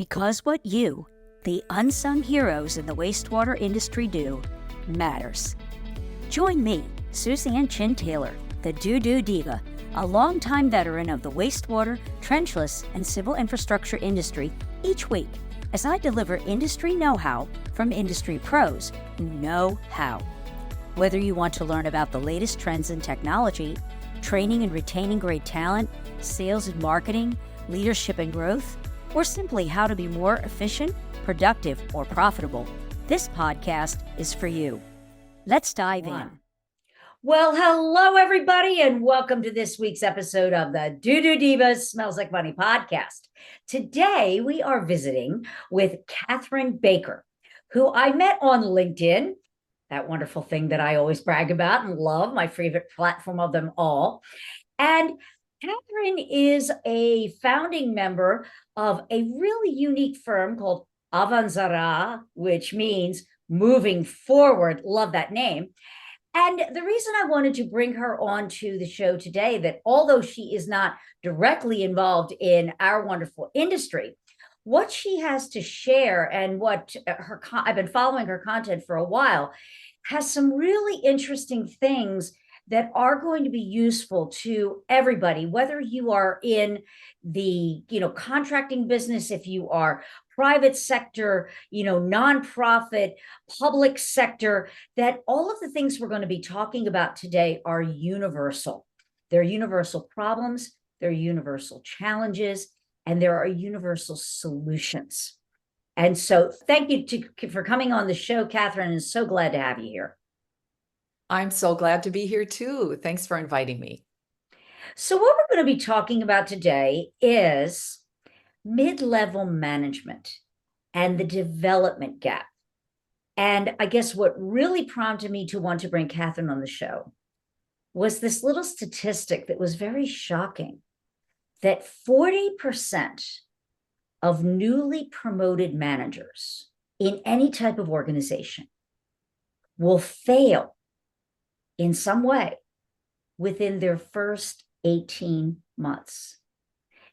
Because what you, the unsung heroes in the wastewater industry, do matters. Join me, Suzan Chin-Taylor, the Doo-Doo Diva, a longtime veteran of the wastewater, trenchless, and civil infrastructure industry each week as I deliver industry know-how from industry pros who know how. Whether you want to learn about the latest trends in technology, training and retaining great talent, sales and marketing, leadership and growth, or simply how to be more efficient, productive, or profitable, this podcast is for you. Let's dive in. Well, hello, everybody, and welcome to this week's episode of the Doo-Doo Divas Smells Like Money podcast. Today, we are visiting with Catherine Baker, who I met on LinkedIn, that wonderful thing that I always brag about and love, my favorite platform of them all. And Catherine is a founding member of a really unique firm called Avanzara, which means moving forward. Love that name. And the reason I wanted to bring her on to the show today, that although she is not directly involved in our wonderful industry, what she has to share and what I've been following her content for a while, has some really interesting things that are going to be useful to everybody, whether you are in the contracting business, if you are private sector, nonprofit, public sector, that all of the things we're going to be talking about today are universal. They're universal problems, they're universal challenges, and there are universal solutions. And so thank you for coming on the show, Catherine, and so glad to have you here. I'm so glad to be here too. Thanks for inviting me. So what we're going to be talking about today is mid-level management and the development gap. And I guess what really prompted me to want to bring Catherine on the show was this little statistic that was very shocking, that 40% of newly promoted managers in any type of organization will fail in some way within their first 18 months.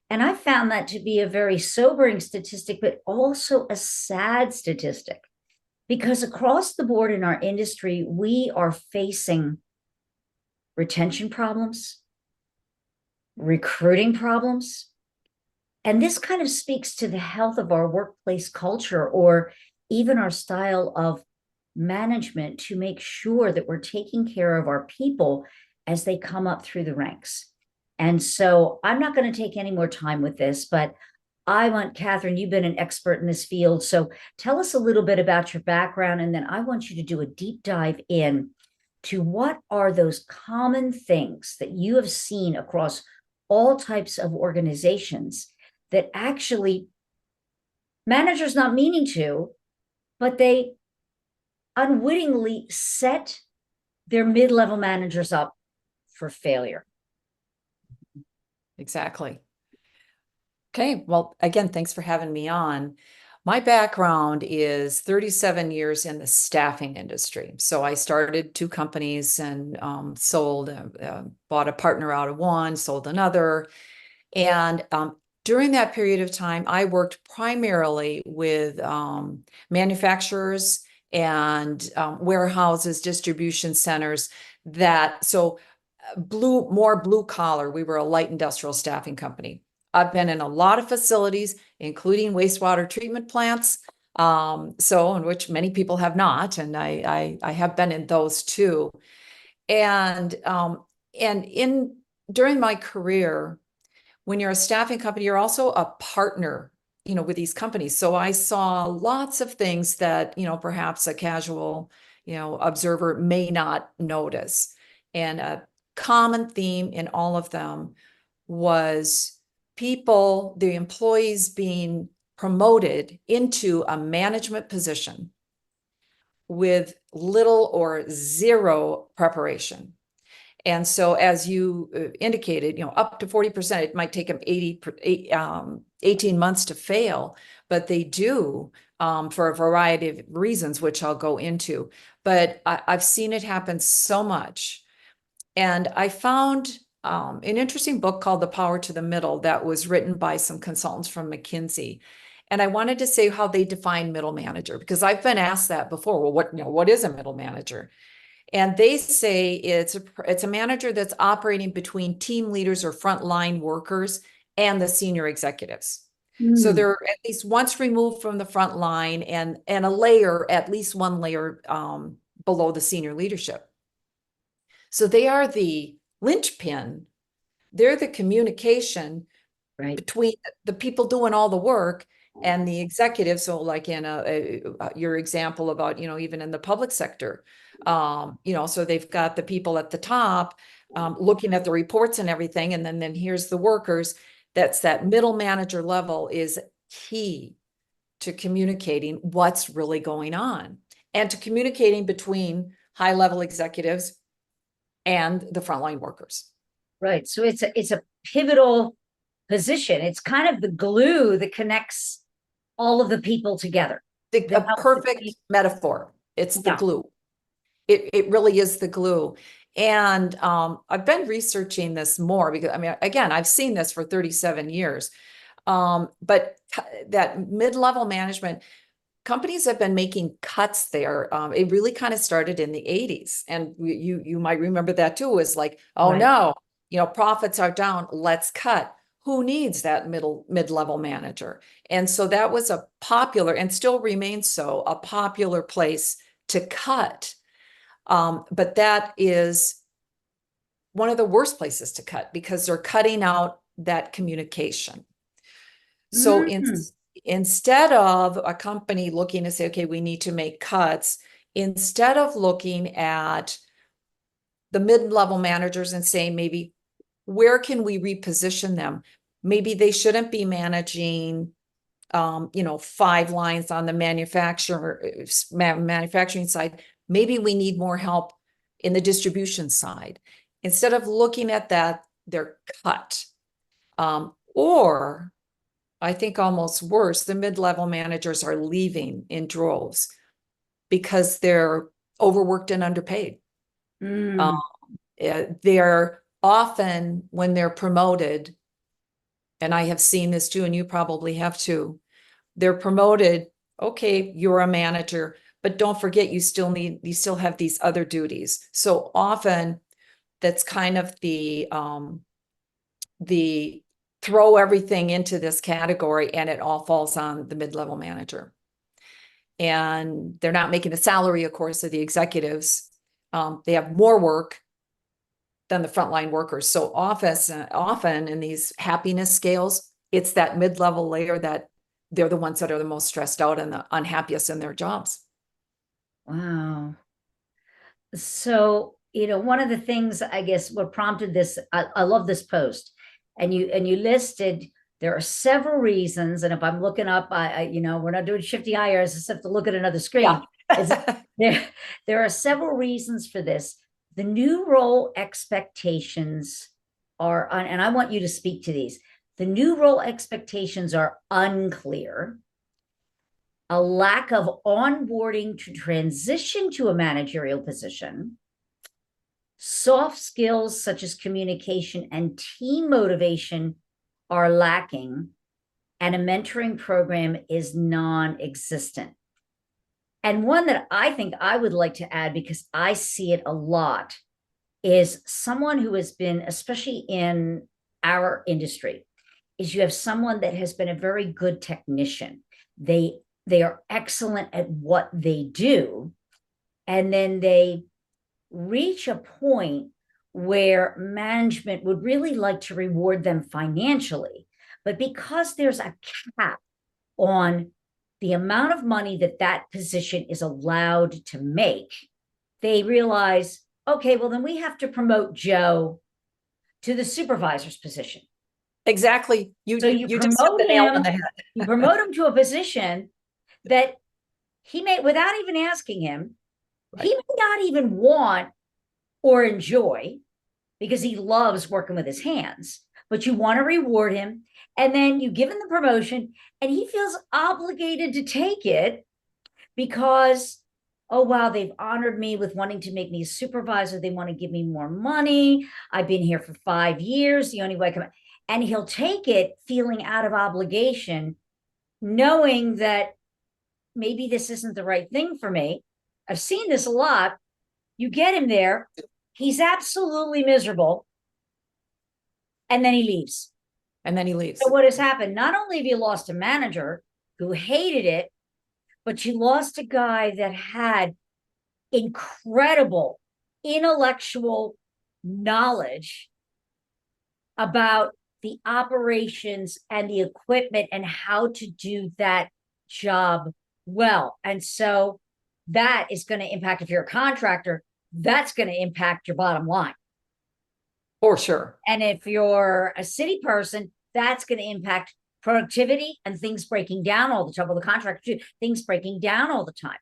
And I found that to be a very sobering statistic, but also a sad statistic, because across the board in our industry, we are facing retention problems, recruiting problems. And this kind of speaks to the health of our workplace culture, or even our style of management, to make sure that we're taking care of our people as they come up through the ranks. And so I'm not going to take any more time with this, but I want, Catherine, you've been an expert in this field. So tell us a little bit about your background, and then I want you to do a deep dive in to what are those common things that you have seen across all types of organizations that actually managers not meaning to, but they unwittingly set their mid-level managers up for failure. Exactly. Okay. Well, again, thanks for having me on. My background is 37 years in the staffing industry. So I started two companies and sold, bought a partner out of one, sold another. And during that period of time, I worked primarily with manufacturers and warehouses, distribution centers, more blue collar. We were a light industrial staffing company. I've been in a lot of facilities, including wastewater treatment plants, in which many people have not, and I have been in those too. And during my career, when you're a staffing company, you're also a partner, with these companies. So I saw lots of things that, perhaps a casual, observer may not notice. And a common theme in all of them was the employees being promoted into a management position with little or zero preparation. And so, as you indicated, up to 40%, it might take them 18 months to fail, but they do for a variety of reasons, which I'll go into. But I've seen it happen so much. And I found an interesting book called The Power to the Middle that was written by some consultants from McKinsey. And I wanted to say how they define middle manager, because I've been asked that before. Well, what is a middle manager? And they say it's a manager that's operating between team leaders or frontline workers and the senior executives. So they're at least once removed from the front line and a layer, at least one layer below the senior leadership. So they are the linchpin. They're the communication between the people doing all the work and the executives. So like in your example about, even in the public sector, so they've got the people at the top looking at the reports and everything. And then here's the workers. That's that middle manager level is key to communicating what's really going on and to communicating between high level executives and the frontline workers. Right. So it's a pivotal position. It's kind of the glue that connects all of the people together. A perfect metaphor. It's the glue. It really is the glue. And I've been researching this more because, again, I've seen this for 37 years. But that mid-level management, companies have been making cuts there. It really kind of started in the 80s. And you might remember that too. It was like, oh no, profits are down, let's cut. Who needs that mid-level manager? And so that was a popular, and still remains so, a popular place to cut. But that is one of the worst places to cut because they're cutting out that communication. So instead of a company looking to say, okay, we need to make cuts, instead of looking at the mid-level managers and saying, maybe, where can we reposition them? Maybe they shouldn't be managing 5 lines on the manufacturing side. Maybe we need more help in the distribution side. Instead of looking at that, they're cut. Or I think almost worse, the mid-level managers are leaving in droves because they're overworked and underpaid. They're often, when they're promoted, and I have seen this too, and you probably have too, they're promoted, okay, you're a manager, but don't forget you still have these other duties. So often that's kind of the throw everything into this category and it all falls on the mid-level manager. And they're not making the salary, of course, of the executives. They have more work than the frontline workers. So often in these happiness scales, it's that mid-level layer that they're the ones that are the most stressed out and the unhappiest in their jobs. Wow. So, one of the things, I guess, what prompted this, I love this post, and you listed, there are several reasons, and if I'm looking up, we're not doing shifty hires, I just have to look at another screen. Yeah. There are several reasons for this. The new role expectations are, and I want you to speak to these. The new role expectations are unclear. A lack of onboarding to transition to a managerial position. Soft skills such as communication and team motivation are lacking, and a mentoring program is non-existent. And one that I think I would like to add, because I see it a lot, is someone who has been, especially in our industry, is you have someone that has been a very good technician. They are excellent at what they do. And then they reach a point where management would really like to reward them financially. But because there's a cap on the amount of money that position is allowed to make, they realize, okay, well, then we have to promote Joe to the supervisor's position. Exactly. You just hit the nail on the head. You promote him to a position that he may, without even asking him, he may not even want or enjoy, because he loves working with his hands, but you want to reward him. And then you give him the promotion and he feels obligated to take it because, oh, wow, they've honored me with wanting to make me a supervisor. They want to give me more money. I've been here for 5 years. The only way I can, and he'll take it feeling out of obligation knowing that maybe this isn't the right thing for me. I've seen this a lot. You get him there, he's absolutely miserable, and then he leaves. And then he leaves. So what has happened? Not only have you lost a manager who hated it, but you lost a guy that had incredible intellectual knowledge about the operations and the equipment and how to do that job well. And so that is going to impact, if you're a contractor, that's going to impact your bottom line. For sure. And if you're a city person, that's going to impact productivity and things breaking down all the time. Well, the contractor too, things breaking down all the time.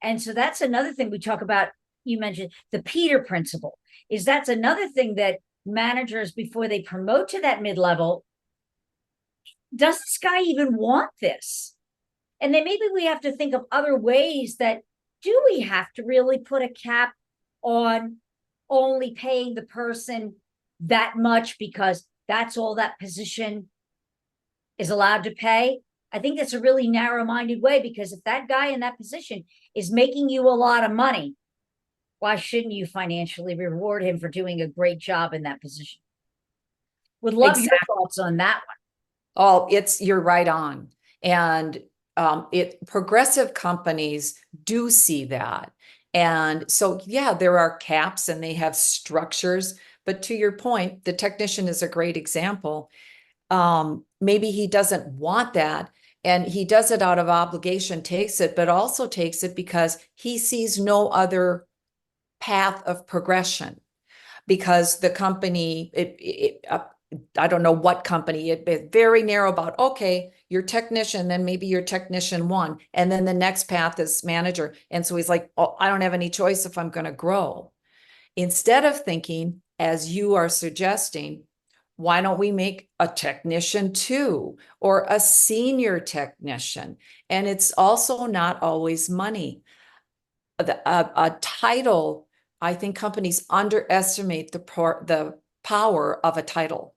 And so that's another thing we talk about. You mentioned the Peter principle. Is that's another thing that managers, before they promote to that mid-level, does this guy even want this? And then maybe we have to think of other ways that, do we have to really put a cap on only paying the person that much because that's all that position is allowed to pay? I think that's a really narrow-minded way, because if that guy in that position is making you a lot of money, why shouldn't you financially reward him for doing a great job in that position? Would love your thoughts on that one. Oh, you're right on. And progressive companies do see that. And so, yeah, there are caps and they have structures, but to your point, the technician is a great example. Maybe he doesn't want that, and he does it out of obligation, takes it, but also takes it because he sees no other path of progression, because the company, I don't know what company, it's very narrow about, okay, you're technician, then maybe you're technician one, and then the next path is manager. And so he's like, oh, I don't have any choice if I'm going to grow. Instead of thinking, as you are suggesting, why don't we make a technician two or a senior technician? And it's also not always money. A title, I think companies underestimate the power of a title.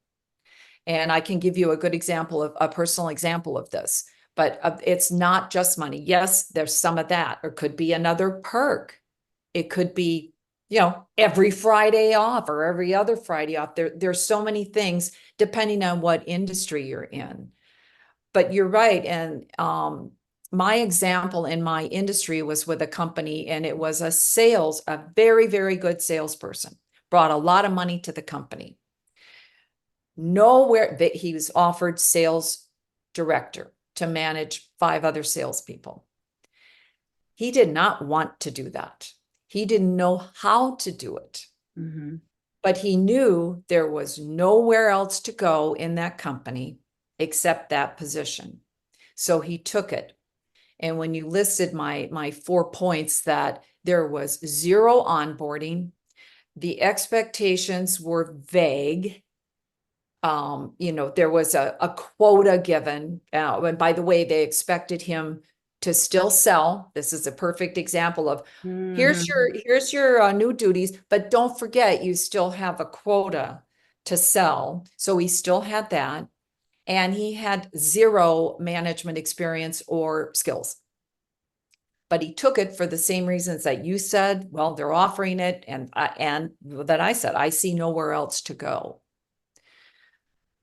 And I can give you a good example of a personal example of this, but it's not just money. Yes, there's some of that, or could be another perk. It could be, every Friday off or every other Friday off. There's so many things depending on what industry you're in. But you're right. And my example in my industry was with a company, and it was a very, very good salesperson, brought a lot of money to the company. Nowhere that he was offered sales director to manage 5 other salespeople. He did not want to do that. He didn't know how to do it. Mm-hmm. But he knew there was nowhere else to go in that company except that position. So he took it. And when you listed my 4 points, that there was 0 onboarding, the expectations were vague. There was a quota given. And by the way, they expected him to still sell. This is a perfect example of here's your new duties, but don't forget you still have a quota to sell. So he still had that, and he had 0 management experience or skills. But he took it for the same reasons that you said. Well, they're offering it, and that I said, I see nowhere else to go.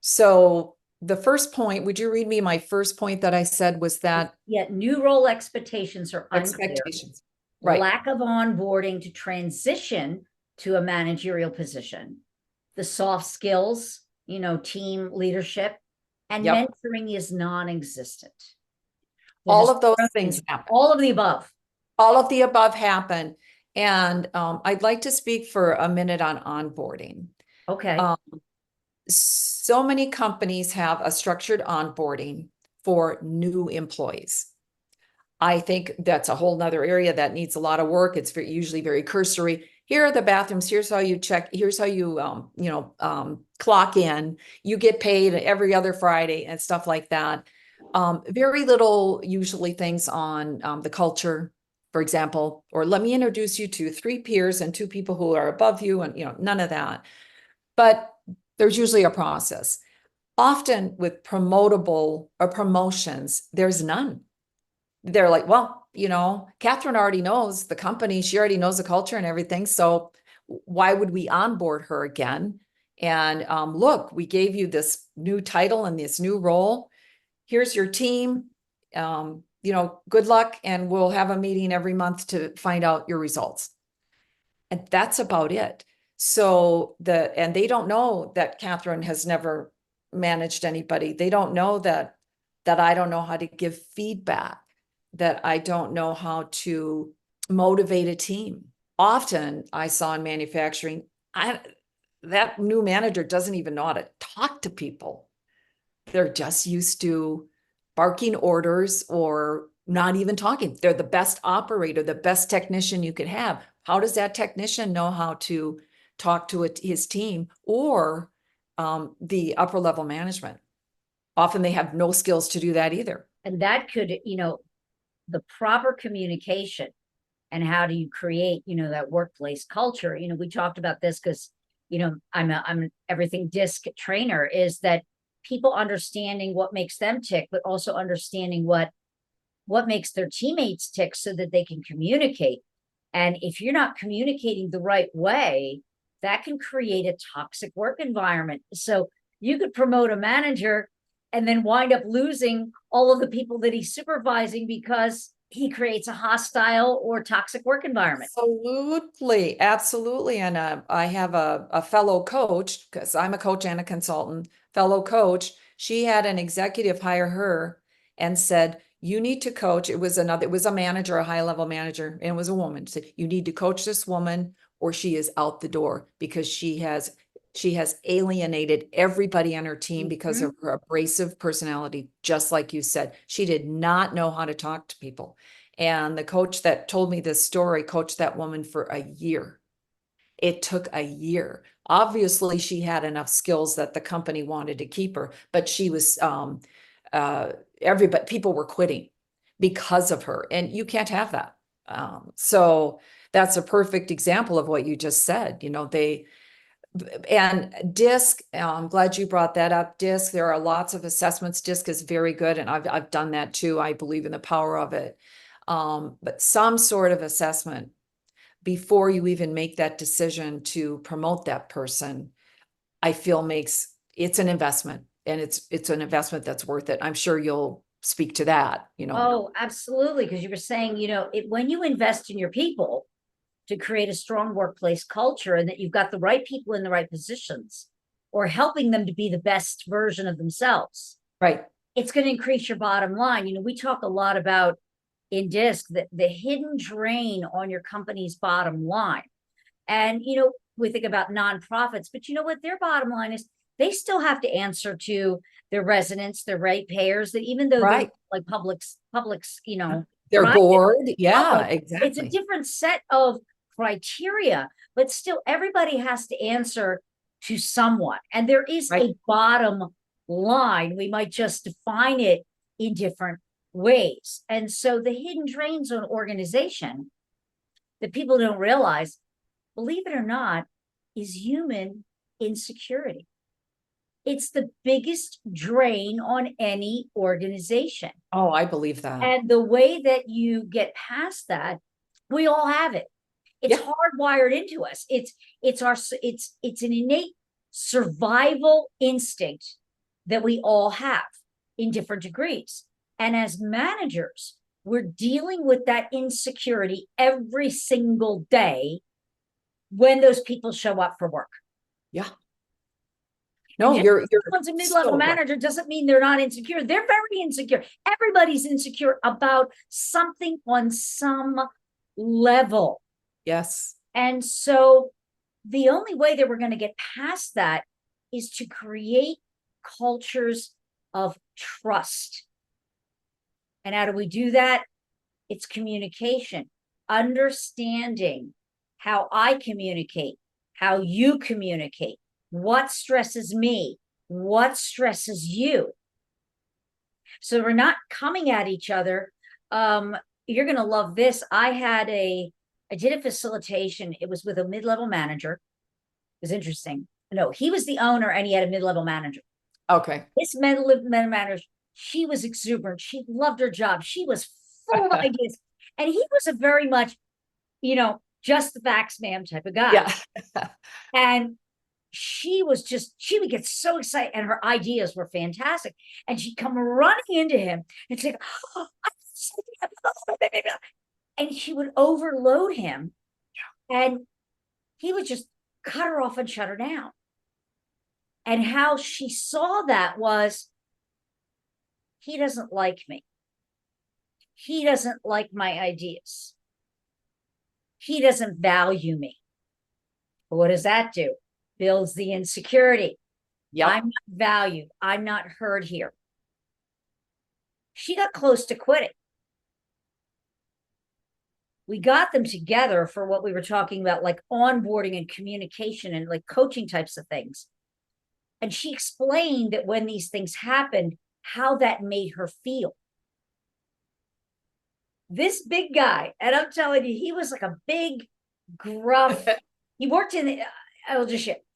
So the first point, would you read me my first point that I said was that? Yeah, new role expectations are unclear. Expectations. Right. Lack of onboarding to transition to a managerial position. The soft skills, team leadership, and mentoring is non-existent. All of those things happen. All of the above. All of the above happen. And I'd like to speak for a minute on onboarding. Okay. So many companies have a structured onboarding for new employees. I think that's a whole nother area that needs a lot of work. It's usually very cursory. Here are the bathrooms. Here's how you check. Here's how you, clock in. You get paid every other Friday and stuff like that. Very little usually things on the culture, for example, or let me introduce you to 3 peers and 2 people who are above you, and none of that. But there's usually a process. Often with promotable or promotions, there's none. They're like, well, Catherine already knows the company. She already knows the culture and everything. So why would we onboard her again? And look, we gave you this new title and this new role. Here's your team. Good luck. And we'll have a meeting every month to find out your results. And that's about it. So and they don't know that Catherine has never managed anybody. They don't know that I don't know how to give feedback, that I don't know how to motivate a team. Often I saw in manufacturing, that new manager doesn't even know how to talk to people. They're just used to barking orders or not even talking. They're the best operator, the best technician you could have. How does that technician know how to talk to his team or the upper level management? Often they have no skills to do that either. And that could, the proper communication and how do you create, that workplace culture. We talked about this because, I'm an everything DISC trainer, is that people understanding what makes them tick, but also understanding what makes their teammates tick so that they can communicate. And if you're not communicating the right way, that can create a toxic work environment. So you could promote a manager and then wind up losing all of the people that he's supervising because he creates a hostile or toxic work environment. Absolutely. Absolutely. And I have a fellow coach, because I'm a coach and a consultant, fellow coach. She had an executive hire her and said, you need to coach. It was a manager, a high level manager, and it was a woman. Said, you need to coach this woman or she is out the door, because she has alienated everybody on her team because of her abrasive personality. Just like you said, she did not know how to talk to people. And the coach that told me this story coached that woman for a year. It took a year. Obviously, she had enough skills that the company wanted to keep her, but she was, people were quitting because of her, and you can't have that. So that's a perfect example of what you just said. And DISC, I'm glad you brought that up. DISC, there are lots of assessments. DISC is very good, and I've done that too. I believe in the power of it. But some sort of assessment before you even make that decision to promote that person, I feel it's an investment, and it's an investment that's worth it. I'm sure you'll speak to that. Oh, absolutely. Because you were saying, when you invest in your people to create a strong workplace culture, and that you've got the right people in the right positions or helping them to be the best version of themselves, right? It's going to increase your bottom line. We talk a lot about in DISC that the hidden drain on your company's bottom line. And, we think about nonprofits, but you know what their bottom line is? They still have to answer to their residents, their ratepayers, that even though they're like publics, they're bored. Yeah, public, exactly. It's a different set of criteria, but still everybody has to answer to someone. And there is a bottom line. We might just define it in different ways. And so the hidden drains on organization that people don't realize, believe it or not, is human insecurity. It's the biggest drain on any organization. Oh, I believe that. And the way that you get past that, we all have it. It's hardwired into us. It's an innate survival instinct that we all have in different degrees. And as managers, we're dealing with that insecurity every single day when those people show up for work. Yeah. No, you're someone's a mid-level manager doesn't mean they're not insecure. They're very insecure. Everybody's insecure about something on some level. Yes. And so the only way that we're going to get past that is to create cultures of trust. And how do we do that? It's communication, understanding how I communicate, how you communicate, what stresses me, what stresses you. So we're not coming at each other. You're going to love this. I did a facilitation. It was with a mid-level manager. It was interesting. No, he was the owner and he had a mid-level manager. Okay. This men matters. She was exuberant. She loved her job. She was full of ideas. And he was a very much, just the facts, ma'am type of guy. Yeah. And she would get so excited and her ideas were fantastic. And she'd come running into him and say, oh, and she would overload him. And he would just cut her off and shut her down. And how she saw that was, he doesn't like me. He doesn't like my ideas. He doesn't value me. But what does that do? Builds the insecurity. Yep. I'm not valued. I'm not heard here. She got close to quitting. We got them together for what we were talking about, like onboarding and communication and like coaching types of things. And she explained that when these things happened, how that made her feel. This big guy, and I'm telling you, he was like a big, gruff, he worked in the,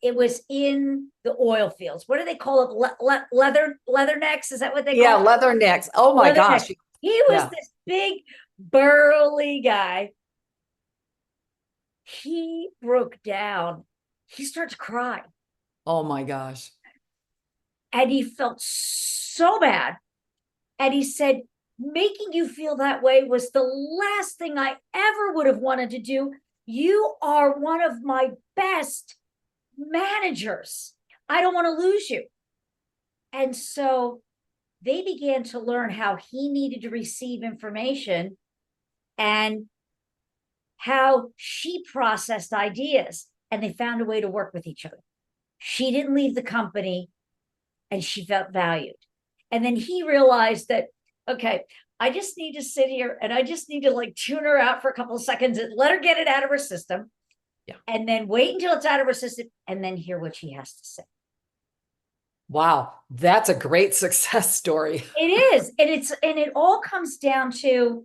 it was in the oil fields. What do they call it? Leathernecks? Is that what they call it? Yeah, leathernecks. Oh my gosh. He was this big, burly guy. He broke down. He started to cry. Oh my gosh. And he felt so bad. And he said, making you feel that way was the last thing I ever would have wanted to do. You are one of my best managers. I don't want to lose you. And so they began to learn how he needed to receive information and how she processed ideas. And they found a way to work with each other. She didn't leave the company and she felt valued. And then he realized that, okay, I just need to sit here and I just need to like tune her out for a couple of seconds and let her get it out of her system. Yeah. And then wait until it's out of her system and then hear what she has to say. Wow. That's a great success story. It is. And it all comes down to,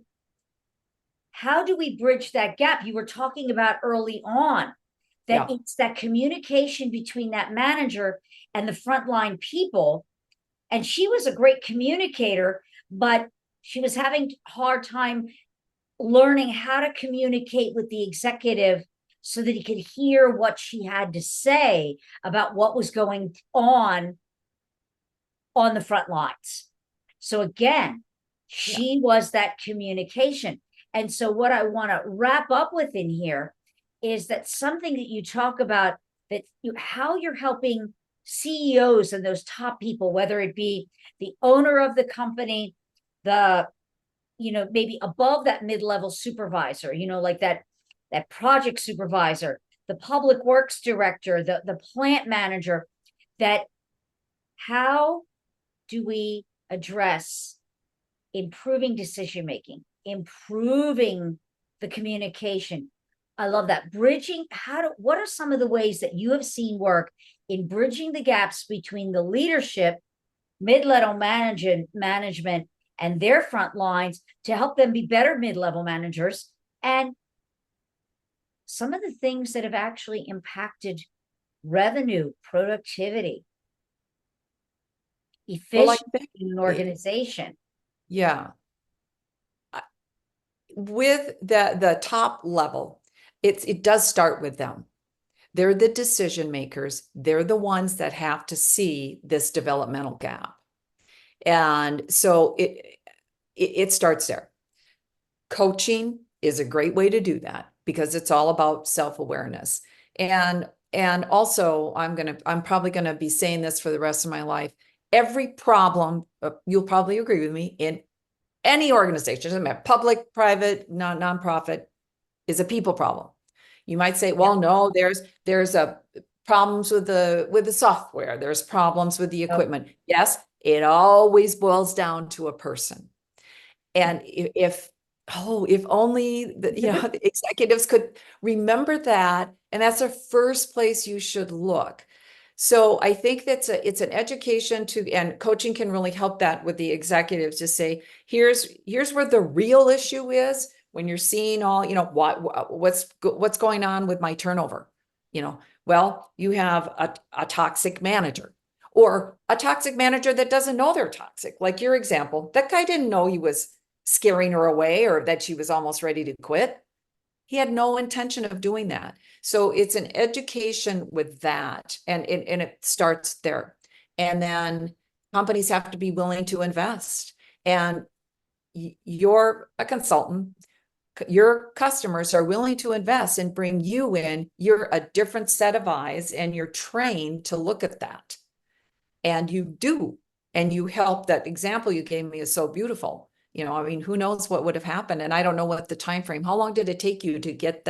how do we bridge that gap? You were talking about early on that it's that communication between that manager and the frontline people. And she was a great communicator, but she was having a hard time learning how to communicate with the executive so that he could hear what she had to say about what was going on the front lines. So again, she was that communication. And so what I want to wrap up with in here is that something that you talk about, that how you're helping CEOs and those top people, whether it be the owner of the company, the, maybe above that mid-level supervisor, like that project supervisor, the public works director, the plant manager, that how do we address improving decision-making, improving the communication? I love that. Bridging, what are some of the ways that you have seen work in bridging the gaps between the leadership, mid-level management, and their front lines to help them be better mid-level managers? And some of the things that have actually impacted revenue, productivity, efficiency in an organization. Yeah. With the top level, it does start with them. They're the decision makers. They're the ones that have to see this developmental gap. And so it starts there. Coaching is a great way to do that because it's all about self-awareness. And also I'm probably going to be saying this for the rest of my life. Every problem, you'll probably agree with me, in any organization, doesn't matter, public, private, nonprofit, is a people problem. You might say, well, no, there's a problems with the software. There's problems with the equipment. Yes, it always boils down to a person. And if only the executives could remember that, and that's the first place you should look. So I think it's an education and coaching can really help that with the executives to say, here's where the real issue is when you're seeing all, what's going on with my turnover. Well, you have a toxic manager, Or a toxic manager that doesn't know they're toxic. Like your example, that guy didn't know he was scaring her away or that she was almost ready to quit. He had no intention of doing that. So it's an education with that. And it starts there. And then companies have to be willing to invest. And you're a consultant. Your customers are willing to invest and bring you in. You're a different set of eyes and you're trained to look at that. And you do. And you help. That example you gave me is so beautiful. You know, I mean, who knows what would have happened? And I don't know what the time frame. How long did it take you to get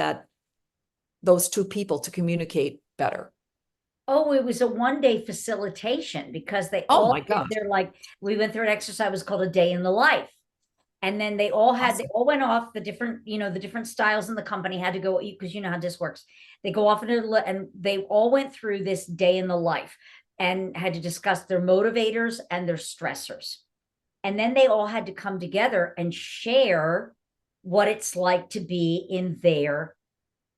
those two people to communicate better? Oh, it was a one-day facilitation because they Oh all my gosh. they're like, we went through an exercise, it was called a day in the life. And then they all went off the different, the different styles in the company had to go, because you know how this works. They go off and they all went through this day in the life and had to discuss their motivators and their stressors. And then they all had to come together and share what it's like to be in their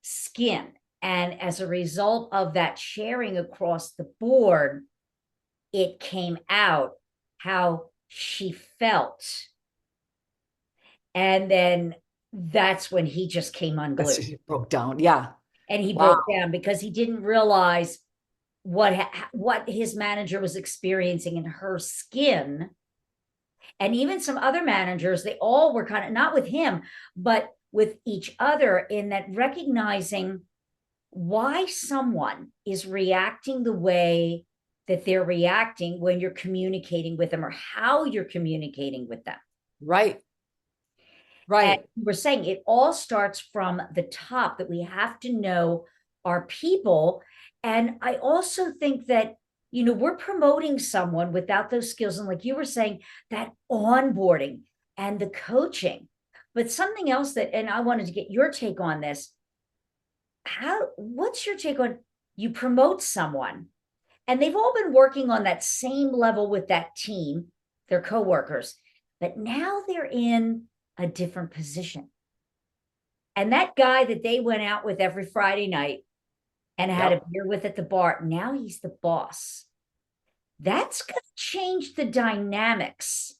skin. And as a result of that sharing across the board, it came out how she felt. And then that's when he just came unglued. He broke down. Yeah. And he broke down because he didn't realize what his manager was experiencing in her skin. And even some other managers, they all were kind of not with him, but with each other, in that recognizing why someone is reacting the way that they're reacting when you're communicating with them, or how you're communicating with them. Right. Right. And we're saying it all starts from the top, that we have to know our people. And I also think that, we're promoting someone without those skills. And like you were saying, that onboarding and the coaching. But something else that, and I wanted to get your take on this. What's your take on, you promote someone and they've all been working on that same level with that team, their coworkers, but now they're in a different position. And that guy that they went out with every Friday night and had a beer with at the bar, now he's the boss. That's going to change the dynamics.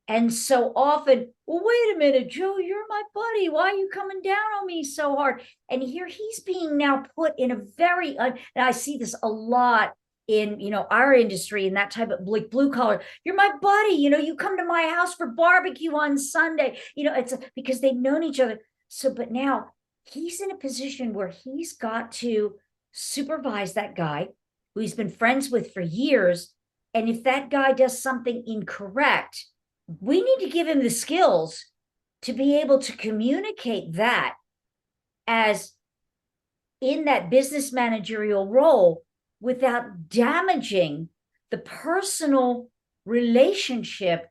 And so often, well, wait a minute, Joe, you're my buddy. Why are you coming down on me so hard? And here he's being now put in a very, and I see this a lot in, our industry, and that type of like blue collar, you're my buddy, you come to my house for barbecue on Sunday, it's because they've known each other. So, but now he's in a position where he's got to supervise that guy who he's been friends with for years. And if that guy does something incorrect, we need to give him the skills to be able to communicate that as in that business managerial role without damaging the personal relationship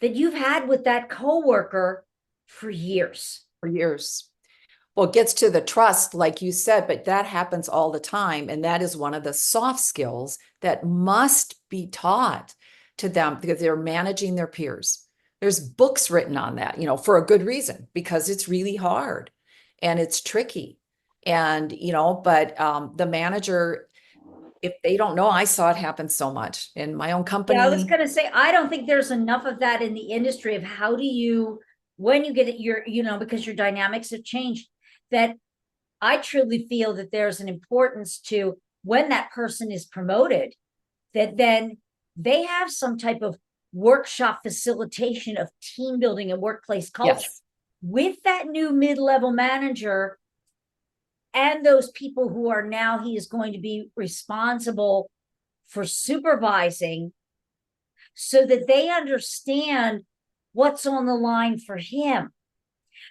that you've had with that coworker for years. Well, it gets to the trust, like you said, but that happens all the time. And that is one of the soft skills that must be taught to them because they're managing their peers. There's books written on that, for a good reason, because it's really hard and it's tricky. And, but the manager, if they don't know, I saw it happen so much in my own company. Yeah, I was going to say, I don't think there's enough of that in the industry of how do you, when you get it, because your dynamics have changed, that I truly feel that there's an importance to when that person is promoted, that then they have some type of workshop facilitation of team building and workplace culture with that new mid-level manager and those people who are now, he is going to be responsible for supervising, so that they understand what's on the line for him,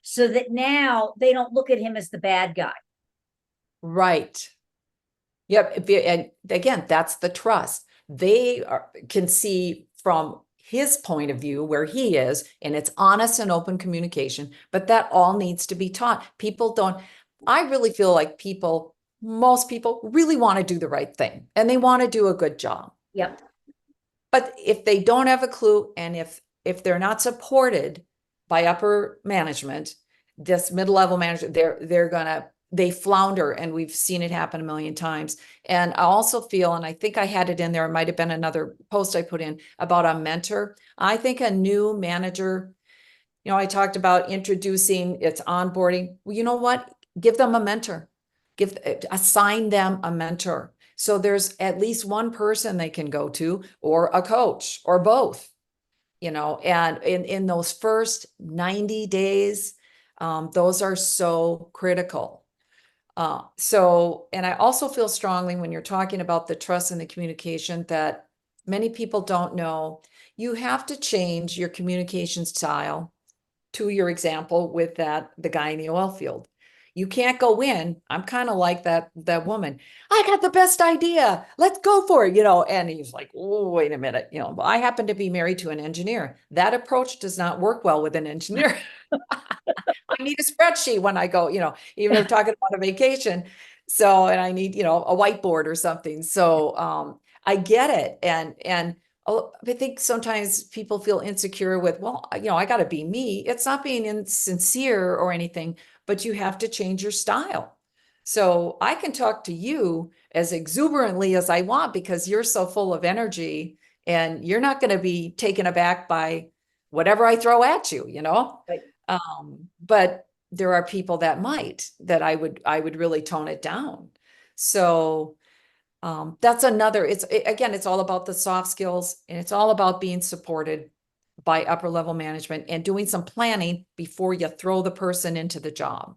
so that now they don't look at him as the bad guy. Right. Yep. And again, that's the trust. They can see from his point of view where he is, and it's honest and open communication, but that all needs to be taught. People don't, I really feel like most people really want to do the right thing and they want to do a good job. Yep. But if they don't have a clue, and if they're not supported by upper management, this mid-level manager, they're going to they flounder, and we've seen it happen a million times. And I also feel, and I think I had it in there, it might have been another post I put in about a mentor. I think a new manager, I talked about introducing its onboarding. Well, you know what? Give them a mentor. Assign them a mentor. So there's at least one person they can go to, or a coach, or both, and in those first 90 days, those are so critical. And I also feel strongly when you're talking about the trust and the communication that many people don't know, you have to change your communication style to your example with the guy in the oil field. You can't go in. I'm kind of like that woman. I got the best idea. Let's go for it, and he's like, oh, wait a minute. Well, I happen to be married to an engineer. That approach does not work well with an engineer. I need a spreadsheet when I go, even if I'm talking about a vacation. So, and I need, a whiteboard or something. So I get it. And I think sometimes people feel insecure with, well, I got to be me. It's not being insincere or anything, but you have to change your style. So I can talk to you as exuberantly as I want because you're so full of energy and you're not going to be taken aback by whatever I throw at you, Right. But there are people that I would really tone it down. So that's another, it's all about the soft skills, and it's all about being supported by upper level management and doing some planning before you throw the person into the job.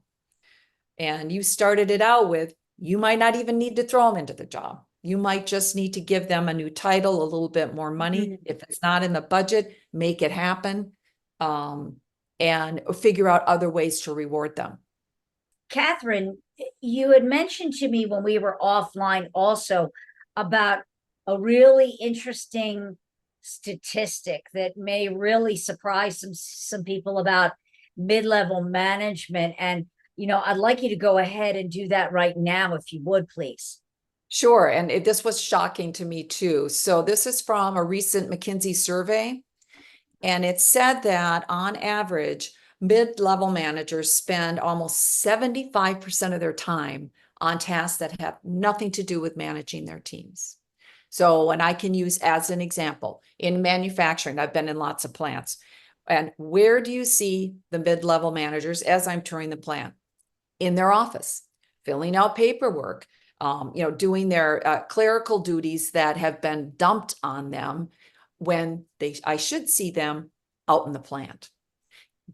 And you started it out with, you might not even need to throw them into the job. You might just need to give them a new title, a little bit more money. If it's not in the budget, make it happen. And figure out other ways to reward them. Catherine, you had mentioned to me when we were offline also about a really interesting statistic that may really surprise some people about mid-level management. And, I'd like you to go ahead and do that right now, if you would, please. Sure. And this was shocking to me too. So this is from a recent McKinsey survey. And it said that on average, mid-level managers spend almost 75% of their time on tasks that have nothing to do with managing their teams. So, and I can use as an example, in manufacturing, I've been in lots of plants. And where do you see the mid-level managers as I'm touring the plant? In their office, filling out paperwork, doing their clerical duties that have been dumped on them when I should see them out in the plant.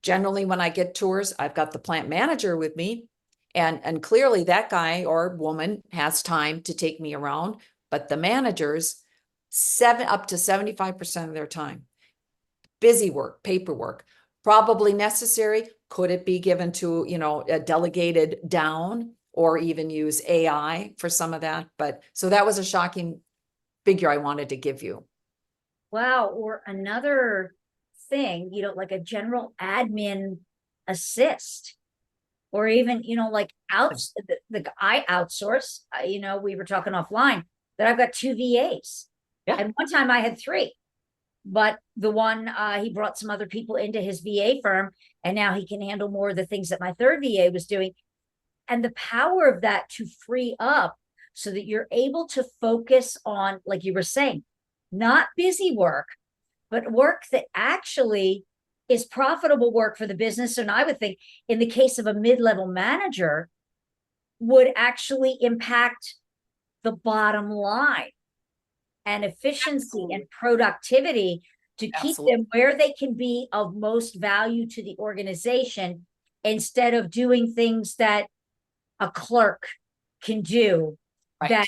Generally, when I get tours, I've got the plant manager with me, and clearly that guy or woman has time to take me around, but the managers, up to 75% of their time, busy work, paperwork, probably necessary. Could it be given to, a delegated down, or even use AI for some of that? But so that was a shocking figure I wanted to give you. Wow. Or another thing, like a general admin assist, or even, like I outsource, we were talking offline that I've got 2 VAs. Yeah. And one time I had 3, but the one, he brought some other people into his VA firm, and now he can handle more of the things that my 3rd VA was doing. And the power of that to free up so that you're able to focus on, like you were saying, not busy work, but work that actually is profitable work for the business. And I would think in the case of a mid-level manager, would actually impact the bottom line and efficiency. Absolutely. And productivity to keep Absolutely. Them where they can be of most value to the organization, instead of doing things that a clerk can do, right, that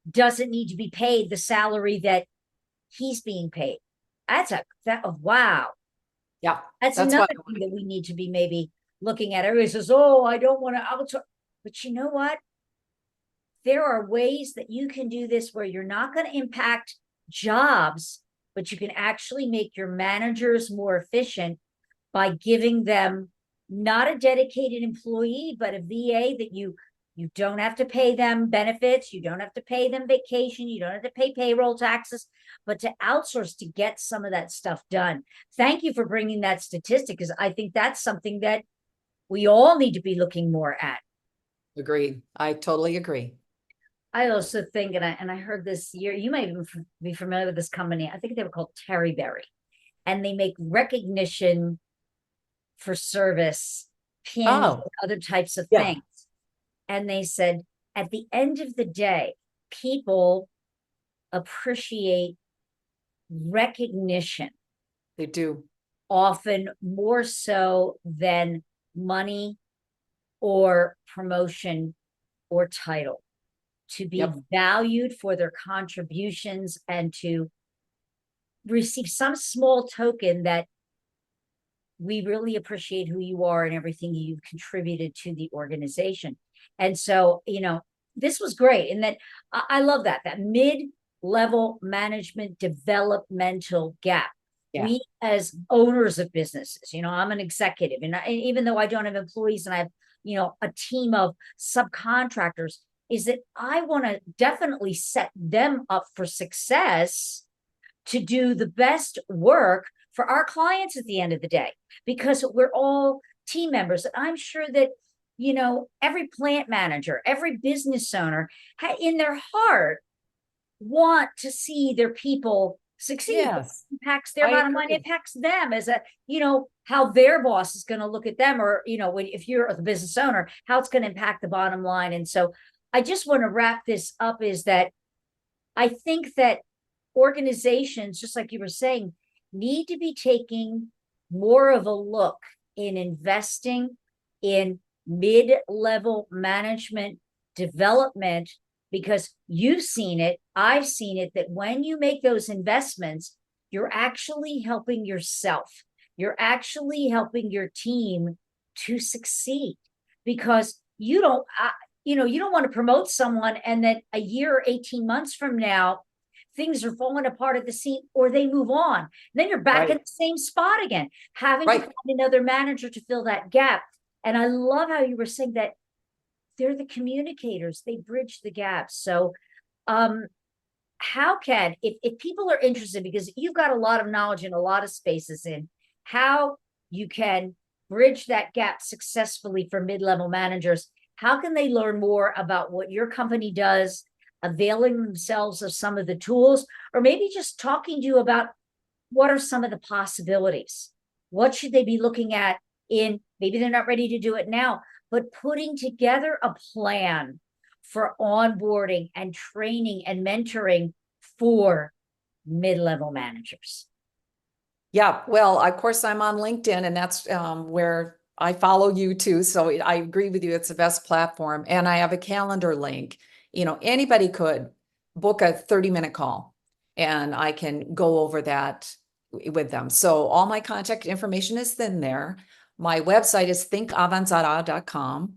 doesn't need to be paid the salary that he's being paid. Wow. Yeah. That's another thing that we need to be maybe looking at. Everybody says, oh, I don't want to outsource. But you know what? There are ways that you can do this where you're not going to impact jobs, but you can actually make your managers more efficient by giving them not a dedicated employee, but a VA that you don't have to pay them benefits, you don't have to pay them vacation, you don't have to pay payroll taxes, but to outsource to get some of that stuff done. Thank you for bringing that statistic, because I think that's something that we all need to be looking more at. Agreed. I totally agree. I also think, and I heard this year, you might even be familiar with this company. I think they were called Terryberry, and they make recognition for service pins and Oh, other types of yeah, things. And they said, at the end of the day, people appreciate recognition they do. often more so than money or promotion or title. To be Yep. valued for their contributions and to receive some small token that we really appreciate who you are and everything you've contributed to the organization. And so, this was great. And that I love that mid-level management developmental gap. Yeah. We as owners of businesses, I'm an executive, and even though I don't have employees and I have, a team of subcontractors, is that I want to definitely set them up for success to do the best work for our clients at the end of the day, because we're all team members. And I'm sure that, every plant manager, every business owner in their heart want to see their people succeed. Yes. It impacts their I bottom line, agree. impacts them as how their boss is going to look at them, or, if you're the business owner, how it's going to impact the bottom line. And so I just want to wrap this up, is that I think that organizations, just like you were saying, need to be taking more of a look in investing in mid-level management development, because you've seen it, I've seen it, that when you make those investments, you're actually helping yourself. You're actually helping your team to succeed, because you don't want to promote someone and then a year or 18 months from now, things are falling apart at the seam, or they move on. Then you're back Right. in the same spot again, having Right. to find another manager to fill that gap. And I love how you were saying that they're the communicators, they bridge the gap. So how can, if people are interested, because you've got a lot of knowledge in a lot of spaces, in how you can bridge that gap successfully for mid-level managers, how can they learn more about what your company does, availing themselves of some of the tools, or maybe just talking to you about what are some of the possibilities? What should they be looking at in, maybe they're not ready to do it now, but putting together a plan for onboarding and training and mentoring for mid-level managers? Yeah. Well, of course, I'm on LinkedIn, and that's where I follow you too. So I agree with you. It's the best platform. And I have a calendar link. Anybody could book a 30-minute call, and I can go over that with them. So all my contact information is in there. My website is thinkavanzara.com.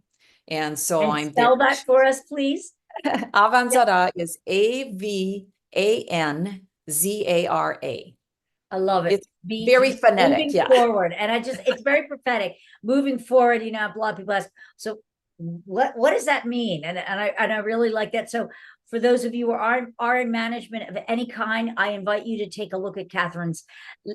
And so And I'm there. spell that for us, please. Avanzara is Avanzara. I love it. It's very phonetic. Moving Yeah. forward. And it's very prophetic. Moving forward, a lot of people ask, so what does that mean? And I really like that. So for those of you who are in management of any kind, I invite you to take a look at Catherine's,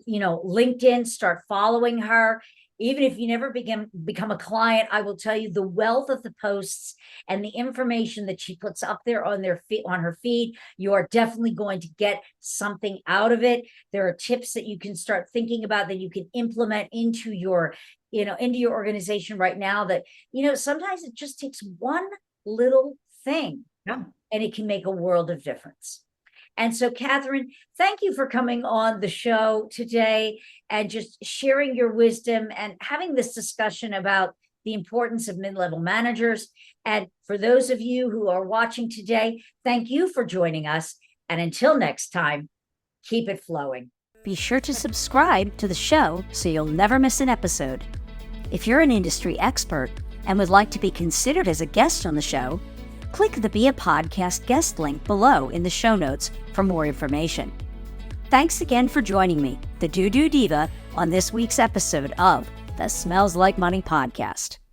LinkedIn, start following her. Even if you never become a client, I will tell you the wealth of the posts and the information that she puts up there on her feed, you are definitely going to get something out of it. There are tips that you can start thinking about, that you can implement into your organization right now, that, sometimes it just takes one little thing, Yeah. and it can make a world of difference. And so, Catherine, thank you for coming on the show today and just sharing your wisdom and having this discussion about the importance of mid-level managers. And for those of you who are watching today, thank you for joining us. And until next time, keep it flowing. Be sure to subscribe to the show so you'll never miss an episode. If you're an industry expert and would like to be considered as a guest on the show, click the Be a Podcast guest link below in the show notes for more information. Thanks again for joining me, the Doo Doo Diva, on this week's episode of the Smells Like Money podcast.